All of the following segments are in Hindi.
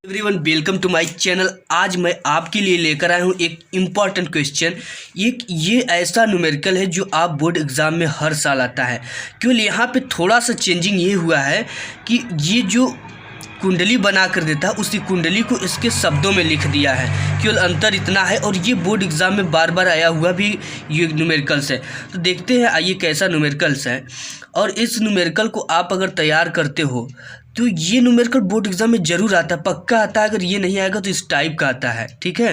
Everyone welcome to my channel. आज मैं आपके लिए लेकर आया हूँ एक इम्पॉर्टेंट क्वेश्चन। ये ऐसा न्यूमेरिकल है जो आप बोर्ड एग्ज़ाम में हर साल आता है। केवल यहाँ पे थोड़ा सा चेंजिंग ये हुआ है कि ये जो कुंडली बना कर देता है उसी कुंडली को इसके शब्दों में लिख दिया है। केवल अंतर इतना है और ये बोर्ड एग्ज़ाम में बार बार आया हुआ भी ये न्यूमेरिकल्स है। तो देखते हैं आइए कैसा न्यूमेरिकल्स है। और इस न्यूमेरिकल को आप अगर तैयार करते हो तो ये न्यूमेरिकल बोर्ड एग्जाम में जरूर आता है, पक्का आता है। अगर ये नहीं आएगा तो इस टाइप का आता है, ठीक है।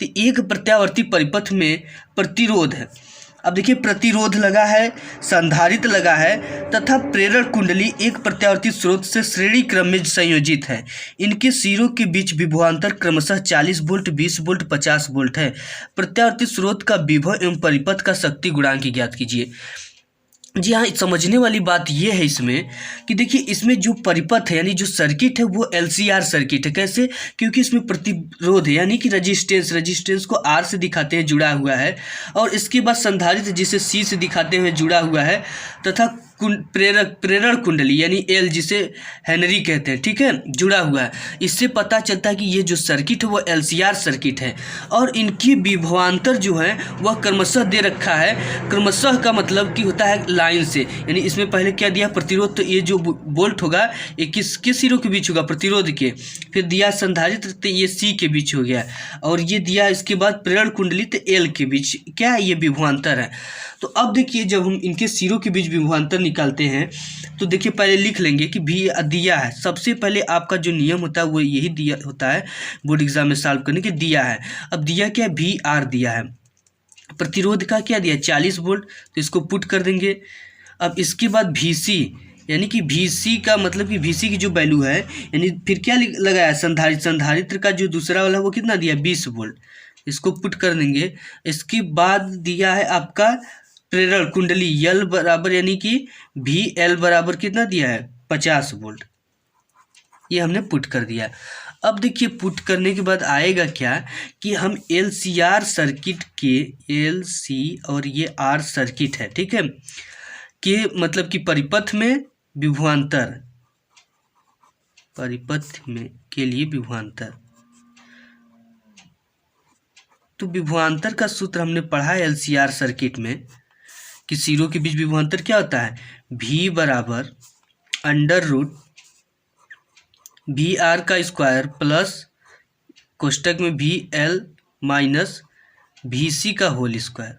तो एक प्रत्यावर्ती परिपथ में प्रतिरोध है। अब देखिए प्रतिरोध लगा है, संधारित्र लगा है तथा प्रेरण कुंडली एक प्रत्यावर्ती स्रोत से श्रेणी क्रम में संयोजित है। इनके सिरों के बीच विभवांतर क्रमशः 40 वोल्ट, 20 वोल्ट, 50 वोल्ट है। प्रत्यावर्ती स्रोत का विभव एवं परिपथ का शक्ति गुणांक ज्ञात कीजिए। जी हाँ, समझने वाली बात यह है इसमें कि देखिए इसमें जो परिपथ है यानी जो सर्किट है वो LCR सर्किट है। कैसे? क्योंकि इसमें प्रतिरोध है यानी कि रेजिस्टेंस को R से दिखाते हैं जुड़ा हुआ है, और इसके बाद संधारित्र जिसे C से दिखाते हुए जुड़ा हुआ है, तथा प्रेरण कुंडली यानी L जिसे हेनरी कहते हैं, ठीक है, जुड़ा हुआ है। इससे पता चलता है कि ये जो सर्किट है वो LCR सर्किट है। और इनकी विभवांतर जो है वह क्रमशः दे रखा है। क्रमशः का मतलब कि होता है लाइन से, यानी इसमें पहले क्या दिया प्रतिरोध, तो ये जो वोल्ट होगा ये किसके सिरों के बीच होगा, प्रतिरोध के। फिर दिया संधारित्र तो ये C के बीच हो गया, और ये दिया इसके बाद प्रेरण कुंडली तो L के बीच क्या है, ये विभवांतर है। तो अब देखिए जब हम इनके सिरों के बीच विभवांतर निकालते हैं तो देखिए पहले लिख लेंगे कि भी दिया है। सबसे पहले आपका जो नियम होता है वो यही दिया होता है बोर्ड एग्जाम में सॉल्व करने के, दिया है। अब दिया क्या है, VR दिया है। प्रतिरोध का क्या दिया, 40 वोल्ट, तो इसको पुट कर देंगे। अब इसके बाद VC यानी कि VC का मतलब कि VC की जो वैल्यू है, यानी फिर क्या लगाया, संधारित्र का जो दूसरा वाला वो कितना दिया, 20 वोल्ट, इसको पुट कर देंगे। इसके बाद दिया है आपका प्रेरण कुंडली L बराबर यानी कि VL बराबर कितना दिया है, 50 वोल्ट, ये हमने पुट कर दिया। अब देखिए पुट करने के बाद आएगा क्या कि हम LCR सर्किट के LC और ये R सर्किट है, ठीक है, के मतलब कि परिपथ में विभवांतर, परिपथ में के लिए विभवांतर, तो विभवांतर का सूत्र हमने पढ़ा है LCR सर्किट में कि सिरों के बीच विभवांतर क्या होता है, V बराबर अंडर रूट VR का स्क्वायर प्लस कोष्टक में VL माइनस VC का होल स्क्वायर।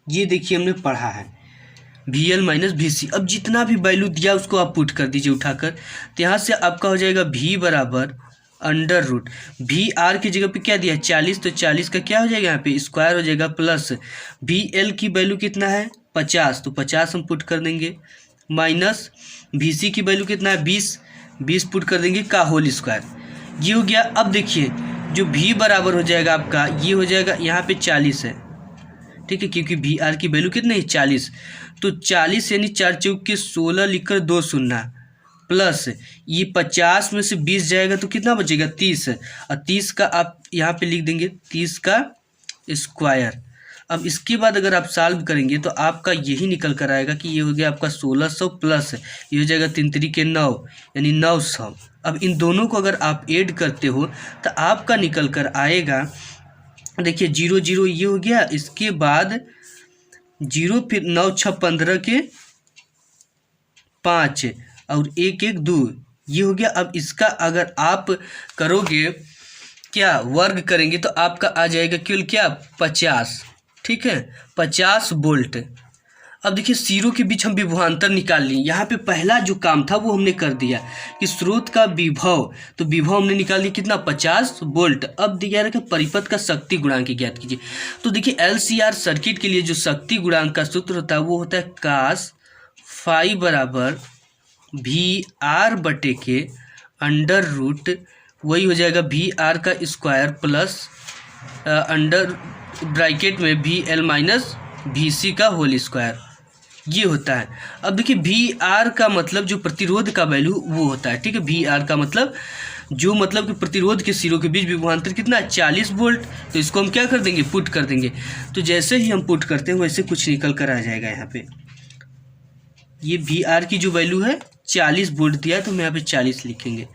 ये देखिए हमने पढ़ा है VL माइनस VC। अब जितना भी वैल्यू दिया उसको आप पुट कर दीजिए उठाकर, तो यहाँ से आपका हो जाएगा V बराबर अंडर रूट VR की जगह पे क्या दिया है 40, तो 40 का क्या हो जाएगा यहाँ पे स्क्वायर हो जाएगा, प्लस VL की वैल्यू कितना है 50, तो 50 हम पुट कर देंगे, माइनस VC की वैल्यू कितना है 20 पुट कर देंगे का होल स्क्वायर। ये हो गया। अब देखिए जो V बराबर हो जाएगा आपका, ये हो जाएगा यहाँ पे 40 है, ठीक है, क्योंकि VR की वैल्यू कितनी है 40, तो 40 यानी 4 चौक के 16 लिखकर 2 शून्य, प्लस ये 50 में से 20 जाएगा तो कितना बचेगा 30, और 30 का आप यहाँ पे लिख देंगे 30 का स्क्वायर। अब इसके बाद अगर आप सॉल्व करेंगे तो आपका यही निकल कर आएगा कि ये हो गया आपका 1600 प्लस ये हो जाएगा 3 3 के 9 यानी 900। अब इन दोनों को अगर आप ऐड करते हो तो आपका निकल कर आएगा, देखिए 0 0 ये हो गया, इसके बाद 0 फिर 9 6 15 के 5 और 1 1 2 ये हो गया। अब इसका अगर आप करोगे क्या वर्ग करेंगे तो आपका आ जाएगा केवल क्या 50, ठीक है, 50 वोल्ट। अब देखिए सिरों के बीच हम विभवांतर निकाल लिए। यहाँ पे पहला जो काम था वो हमने कर दिया कि स्रोत का विभव, तो विभव हमने निकाल दिया कितना 50 वोल्ट। अब दिया रखा परिपथ का शक्ति गुणांक ज्ञात कीजिए। तो देखिए LCR सर्किट के लिए जो शक्ति गुणांक का सूत्र होता है वो होता है cos फाई बराबर VR बटे के अंडर रूट, वही हो जाएगा VR का स्क्वायर प्लस अंडर ब्रैकेट में VL माइनस VC का होल स्क्वायर, ये होता है। अब देखिए VR का मतलब जो प्रतिरोध का वैल्यू वो होता है, ठीक है, VR का मतलब जो मतलब कि प्रतिरोध के सिरों के बीच विभवांतर कितना है 40 वोल्ट, तो इसको हम क्या कर देंगे पुट कर देंगे। तो जैसे ही हम पुट करते हैं वैसे कुछ निकल कर आ जाएगा। यहाँ पे ये VR की जो वैल्यू है 40 वोल्ट दिया है तो हम यहाँ पे 40 लिखेंगे।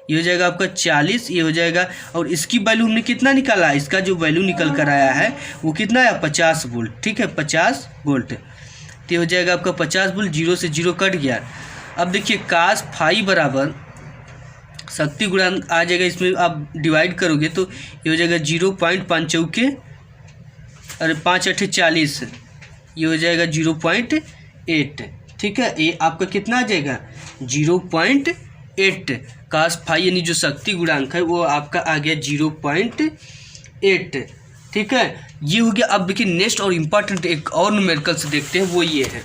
ये हो जाएगा आपका 40, ये हो जाएगा। और इसकी वैल्यू हमने कितना निकाला, इसका जो वैल्यू निकल कर आया है वो कितना है, 50 वोल्ट। ठीक है, 50 वोल्ट। तो ये हो जाएगा आपका 50 वोल्ट, 0 से 0 कट गया। अब देखिए cos फाई बराबर शक्ति गुणांक आ जाएगा, इसमें आप डिवाइड करोगे तो ये हो जाएगा 0.5 चौके, अरे 5 8 40, ये हो जाएगा 0.8। ठीक है, ये आपका कितना आ जाएगा 0.8। cos फाई यानी जो शक्ति गुणांक है वो आपका आ गया 0.8। ठीक है, ये हो गया। अब देखिए नेक्स्ट और इम्पॉर्टेंट एक और न्यूमेरिकल से देखते हैं, वो ये है,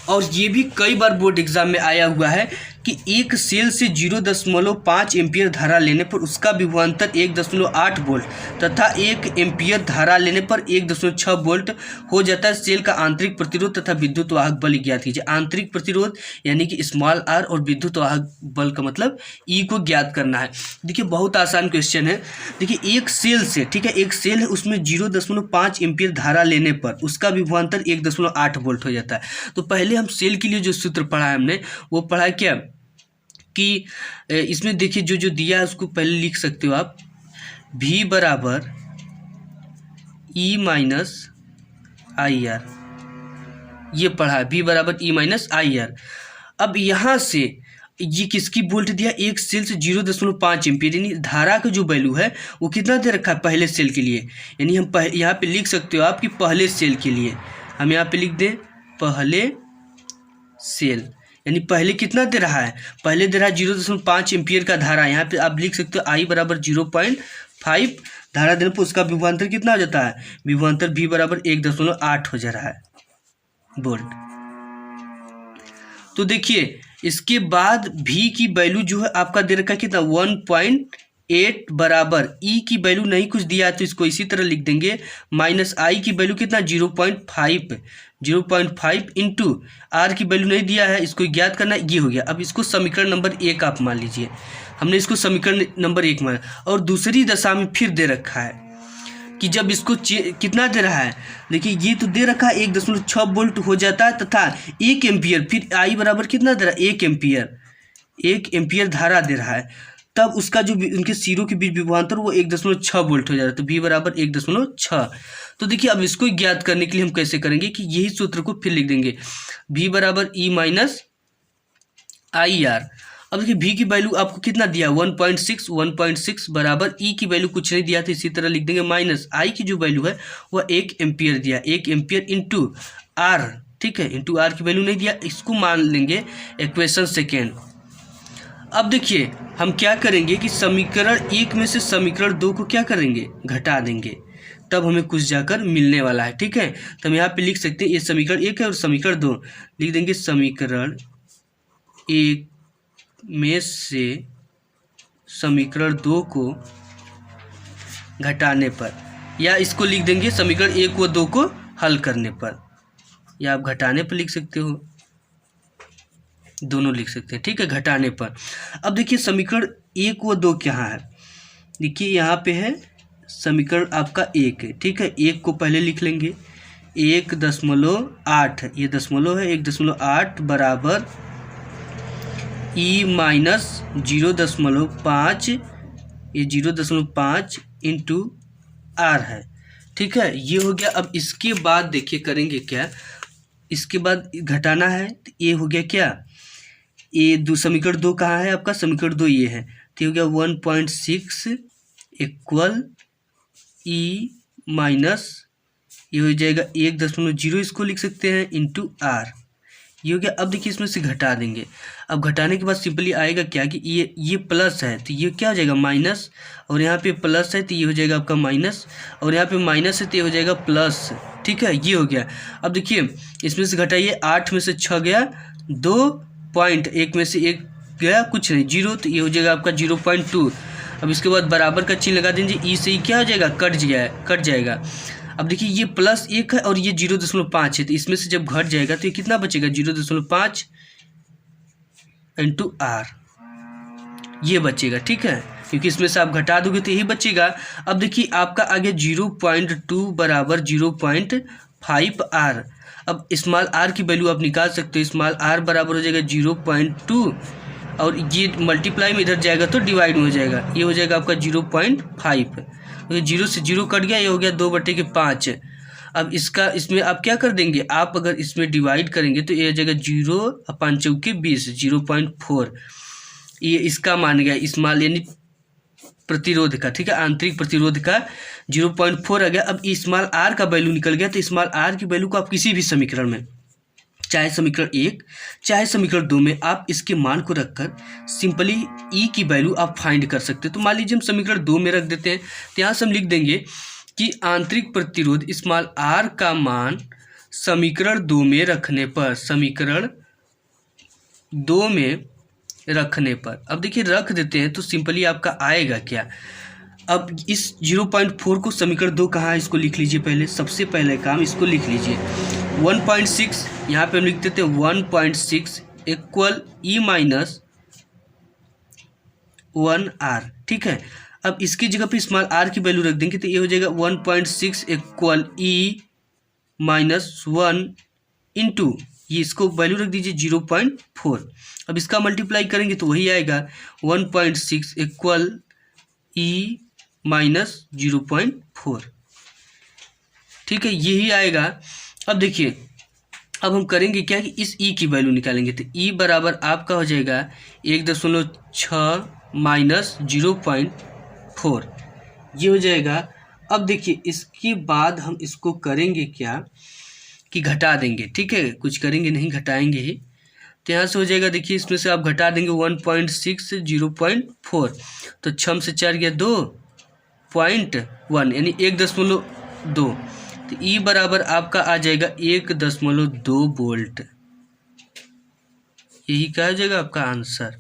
और ये भी कई बार बोर्ड एग्जाम में आया हुआ है कि एक सेल से 0.5 एम्पियर धारा लेने पर उसका विभवांतर 1.8 वोल्ट तथा 1 एम्पियर धारा लेने पर 1.6 वोल्ट हो जाता है। सेल का आंतरिक प्रतिरोध तथा विद्युत वाहक बल ज्ञात कीजिए। आंतरिक प्रतिरोध यानी कि स्मॉल आर और विद्युत वाहक बल का मतलब ई को ज्ञात करना है। देखिए बहुत आसान क्वेश्चन है। देखिए एक सेल से, ठीक है, एक सेल है, उसमें 0.5 एम्पियर धारा लेने पर उसका विभवांतर 1.8 वोल्ट हो जाता है। तो पहले हम सेल के लिए जो सूत्र पढ़ा है हमने, वो पढ़ा है क्या कि इसमें देखिए जो दिया है उसको पहले लिख सकते हो आप, V बराबर E माइनस आई आर, ये पढ़ा है, V बराबर E माइनस आई आर। अब यहाँ से ये किसकी वोल्ट दिया, एक सेल से 0.5 एम्पियर, यानी धारा का जो वैल्यू है वो कितना दे रखा है पहले सेल के लिए। यानी हम यहाँ पे लिख सकते हो आप कि पहले सेल के लिए हम यहाँ पे लिख दें पहले सेल, यानी पहले कितना दे रहा है, पहले दे रहा है 0.5 एम्पियर का धारा। यहाँ पे आप लिख सकते हो I बराबर 0.5 धारा देने पर उसका विभवांतर कितना हो जाता है, विभवांतर V बराबर 1.8 हो जा रहा है वोल्ट। तो देखिए इसके बाद V की वैल्यू जो है आपका दे रखा है कितना 1.8 बराबर E की वैल्यू नहीं कुछ दिया तो इसको इसी तरह लिख देंगे, माइनस I की वैल्यू कितना 0.5 इंटू R की वैल्यू नहीं दिया है, इसको ज्ञात करना, ये हो गया। अब इसको समीकरण नंबर 1 आप मान लीजिए, हमने इसको समीकरण नंबर 1 माना। और दूसरी दशा में फिर दे रखा है कि जब इसको कितना दे रहा है, देखिए ये तो दे रखा है 1.6 वोल्ट हो जाता है तथा 1 एम्पियर, फिर I बराबर कितना दे रहा है 1 एम्पियर धारा दे रहा है, तब उसका जो उनके सिरों के बीच विभवांतर वो 1.6 वोल्ट हो जा रहा है। तो V बराबर 1.6। तो देखिए अब इसको ज्ञात करने के लिए हम कैसे करेंगे कि यही सूत्र को फिर लिख देंगे, V बराबर E माइनस आई आर। अब देखिए V की वैल्यू आपको कितना दिया 1.6 बराबर E की वैल्यू कुछ नहीं दिया, तो इसी तरह लिख देंगे माइनस I की जो वैल्यू है वह 1 एम्पियर दिया, 1 एम्पियर इंटू R। ठीक है, इंटू R की वैल्यू नहीं दिया, इसको मान लेंगे इक्वेशन सेकेंड। अब देखिए हम क्या करेंगे कि समीकरण 1 में से समीकरण 2 को क्या करेंगे, घटा देंगे, तब हमें कुछ जाकर मिलने वाला है। ठीक है, तो हम यहाँ पे लिख सकते हैं ये समीकरण 1 है और समीकरण 2 लिख देंगे। समीकरण 1 में से समीकरण 2 को घटाने पर, या इसको लिख देंगे समीकरण 1 व 2 को हल करने पर, या आप घटाने पर लिख सकते हो, दोनों लिख सकते हैं। ठीक है, घटाने पर। अब देखिए समीकरण 1 व 2 कहाँ है, देखिए यहाँ पे है समीकरण आपका 1 है। ठीक है, 1 को पहले लिख लेंगे 1.8, ये दशमलव है, 1.8 बराबर E माइनस 0.5, ये 0.5 इंटू R है। ठीक है, ये हो गया। अब इसके बाद देखिए करेंगे क्या, इसके बाद घटाना है, तो ये हो गया क्या, ये समीकरण 2 कहाँ है आपका, समीकरण 2 ये है, तो हो गया 1.6 इक्वल E माइनस, ये हो जाएगा 1.0, इसको लिख सकते हैं इंटू R, ये हो गया। अब देखिए इसमें से घटा देंगे। अब घटाने के बाद सिंपली आएगा क्या कि ये प्लस है तो ये क्या हो जाएगा माइनस, और यहाँ पे प्लस है तो ये हो जाएगा आपका माइनस, और यहाँ पे माइनस है तो ये हो जाएगा प्लस। ठीक है, ये हो गया। अब देखिए इसमें से घटाइए, 8 में से 6 गया, 2 पॉइंट, 1 में से 1 गया, कुछ नहीं, 0, तो ये हो जाएगा आपका 0.2। अब इसके बाद बराबर का चिन्ह लगा दीजिए, ई से ही क्या हो जाएगा, कट जाएगा। अब देखिए ये +1 है और ये 0.5 है, तो इसमें से जब घट जाएगा तो ये कितना बचेगा 0.5 इंटू R, ये बचेगा। ठीक है, क्योंकि इसमें से आप घटा दोगे तो यही बचेगा। अब देखिए आपका आगे 0.2 बराबर 0.5 R। अब स्मॉल r की वैल्यू आप निकाल सकते हो, स्मॉल r बराबर हो जाएगा 0.2 और ये मल्टीप्लाई में इधर जाएगा तो डिवाइड में हो जाएगा, ये हो जाएगा आपका 0.5। तो 0 से 0 कट गया, ये हो गया 2/5। अब इसमें आप क्या कर देंगे, आप अगर इसमें डिवाइड करेंगे तो ये हो जाएगा 0 और 5 चौके 20, 0.4। ये इसका मान गया स्मॉल यानी प्रतिरोध का, ठीक है, आंतरिक प्रतिरोध का 0.4 आ गया। अब स्मॉल आर का वैल्यू निकल गया, तो स्मॉल आर की वैल्यू को आप किसी भी समीकरण में, चाहे समीकरण 1 चाहे समीकरण 2 में, आप इसके मान को रखकर सिंपली ई की वैल्यू आप फाइंड कर सकते हैं। तो मान लीजिए हम समीकरण 2 में रख देते हैं, तो यहाँ से हम लिख देंगे कि आंतरिक प्रतिरोध स्मॉल आर का मान समीकरण 2 में रखने पर, समीकरण 2 में रखने पर, अब देखिए रख देते हैं तो सिंपली आपका आएगा क्या। अब इस 0.4 को समीकरण 2 कहाँ है, इसको लिख लीजिए। पहले सबसे पहले काम इसको लिख लीजिए। 1.6 यहाँ पे हम लिख देते हैं 1.6 इक्वल ई माइनस 1R, ठीक है। अब इसकी जगह पे स्मॉल आर की वैल्यू रख देंगे तो ये हो जाएगा 1.6 इक्वल ई माइनस 1 इंटू, ये इसको वैल्यू रख दीजिए 0.4। अब इसका मल्टीप्लाई करेंगे तो वही आएगा 1.6 इक्वल ई माइनस 0.4, ठीक है, यही आएगा। अब देखिए अब हम करेंगे क्या कि इस ई की वैल्यू निकालेंगे, तो ई बराबर आपका हो जाएगा 1.6 माइनस 0.4, ये हो जाएगा। अब देखिए इसके बाद हम इसको करेंगे क्या कि घटा देंगे, ठीक है, कुछ करेंगे नहीं, घटाएंगे ही। तो यहाँ से हो जाएगा, देखिए इसमें से आप घटा देंगे 1.6 से 0.4, तो 6 से 4 गया 2.1 यानी 1.2, तो ई बराबर आपका आ जाएगा 1.2 वोल्ट, यही क्या हो जाएगा आपका आंसर।